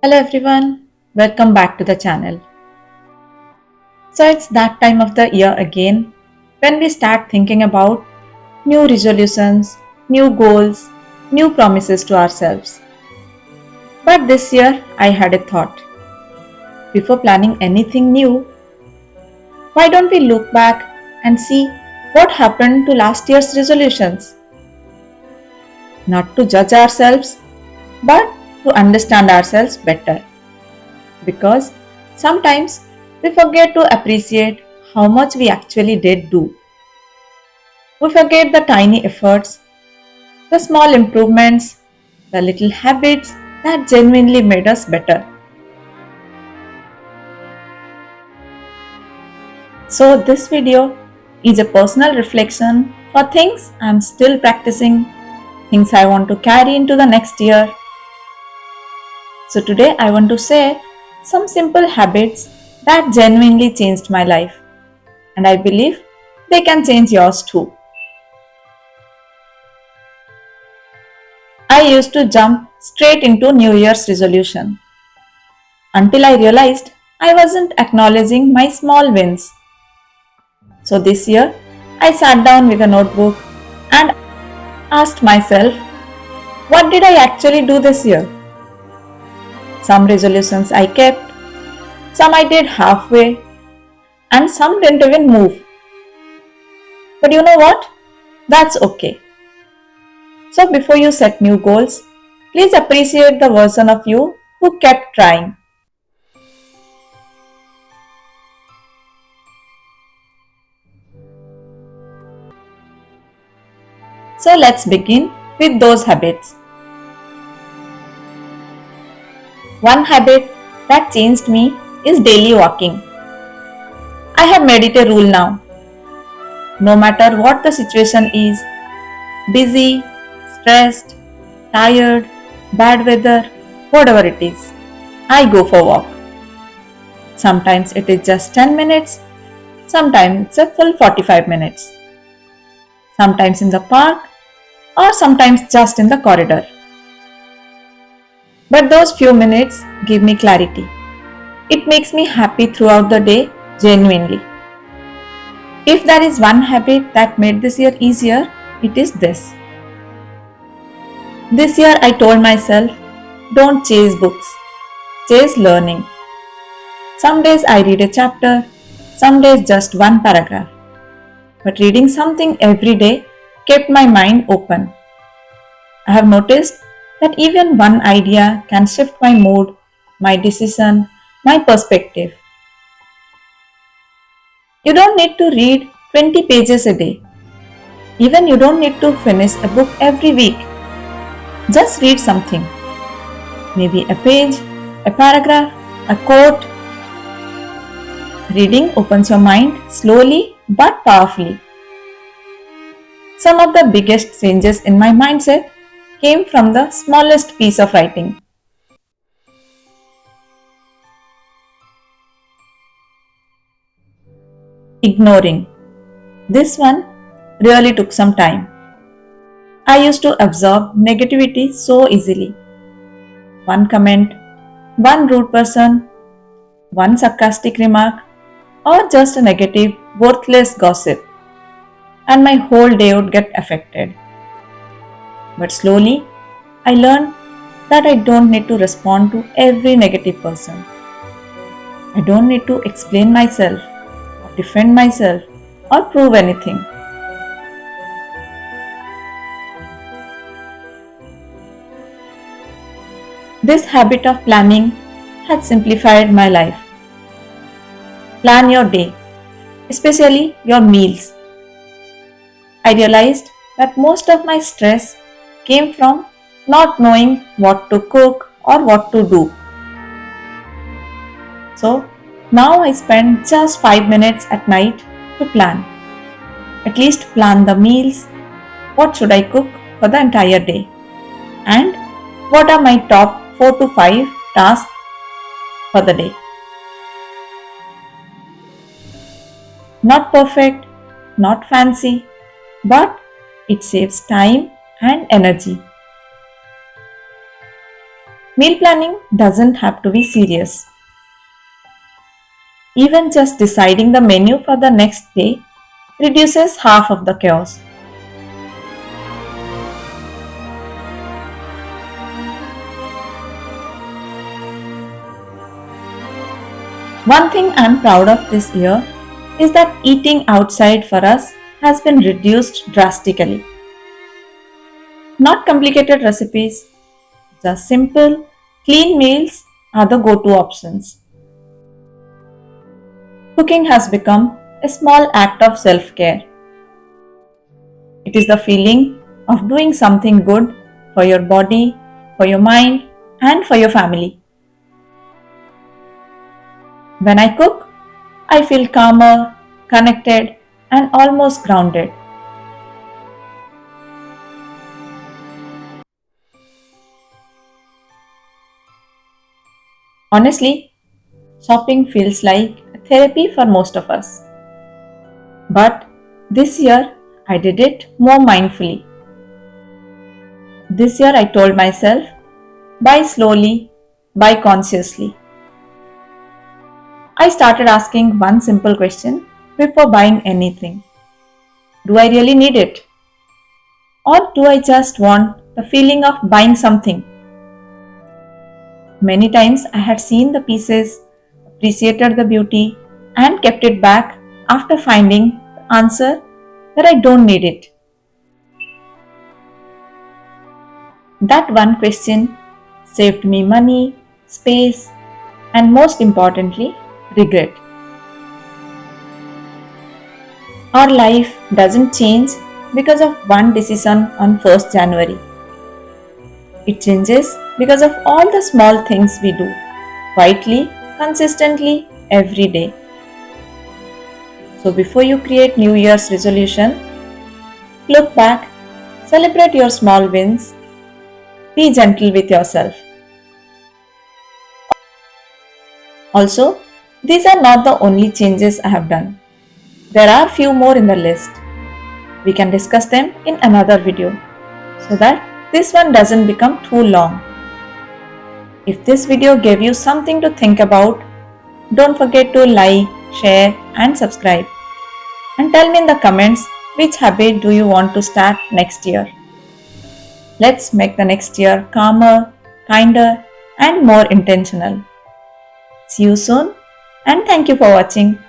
Hello everyone, welcome back to the channel. So it's that time of the year again when we start thinking about new resolutions, new goals, new promises to ourselves. But this year I had a thought. Before planning anything new, why don't we look back and see what happened to last year's resolutions? Not to judge ourselves, but to understand ourselves better. Because sometimes we forget to appreciate how much we actually did do. We forget the tiny efforts, the small improvements, the little habits that genuinely made us better. So, this video is a personal reflection for things I'm still practicing, things I want to carry into the next year. So, today I want to share some simple habits that genuinely changed my life, and I believe they can change yours too. I used to jump straight into New Year's resolution until I realized I wasn't acknowledging my small wins. So this year, I sat down with a notebook and asked myself, what did I actually do this year? Some resolutions I kept, some I did halfway, and some didn't even move. But you know what? That's okay. So before you set new goals, please appreciate the version of you who kept trying. So let's begin with those habits. One habit that changed me is daily walking. I have made it a rule now. No matter what the situation is, busy, stressed, tired, bad weather, whatever it is, I go for a walk. Sometimes it is just 10 minutes, sometimes it's a full 45 minutes, sometimes in the park, or sometimes just in the corridor. But those few minutes give me clarity. It makes me happy throughout the day, genuinely. If there is one habit that made this year easier, it is this. This year I told myself, don't chase books, chase learning. Some days I read a chapter, some days just one paragraph. But reading something every day kept my mind open. I have noticed that even one idea can shift my mood, my decision, my perspective. You don't need to read 20 pages a day. Even you don't need to finish a book every week. Just read something. Maybe a page, a paragraph, a quote. Reading opens your mind slowly but powerfully. Some of the biggest changes in my mindset came from the smallest piece of writing. Ignoring. This one really took some time. I used to absorb negativity so easily. One comment, one rude person, one sarcastic remark, or just a negative, worthless gossip, and my whole day would get affected. But slowly, I learned that I don't need to respond to every negative person. I don't need to explain myself, or defend myself, or prove anything. This habit of planning has simplified my life. Plan your day, especially your meals. I realized that most of my stress came from not knowing what to cook or what to do. So now I spend just 5 minutes at night to plan. At least plan the meals. What should I cook for the entire day? And what are my top 4 to 5 tasks for the day? Not perfect, not fancy, but it saves time and energy. Meal planning doesn't have to be serious. Even just deciding the menu for the next day reduces half of the chaos. One thing I'm proud of this year is that eating outside for us has been reduced drastically. Not complicated recipes, just simple, clean meals are the go to options. Cooking has become a small act of self care. It is the feeling of doing something good for your body, for your mind, and for your family. When I cook, I feel calmer, connected, and almost grounded. Honestly, shopping feels like therapy for most of us. But this year, I did it more mindfully. This year, I told myself, buy slowly, buy consciously. I started asking one simple question before buying anything. Do I really need it? Or do I just want the feeling of buying something? Many times I had seen the pieces, appreciated the beauty, and kept it back after finding the answer that I don't need it. That one question saved me money, space, and most importantly, regret. Our life doesn't change because of one decision on 1st January. It changes because of all the small things we do quietly, consistently, every day. So before you create New Year's resolution, look back, celebrate your small wins, be gentle with yourself. Also, these are not the only changes I have done. There are few more in the list. We can discuss them in another video so that this one doesn't become too long. If this video gave you something to think about, don't forget to like, share, and subscribe. And tell me in the comments which habit do you want to start next year. Let's make the next year calmer, kinder, and more intentional. See you soon, and thank you for watching.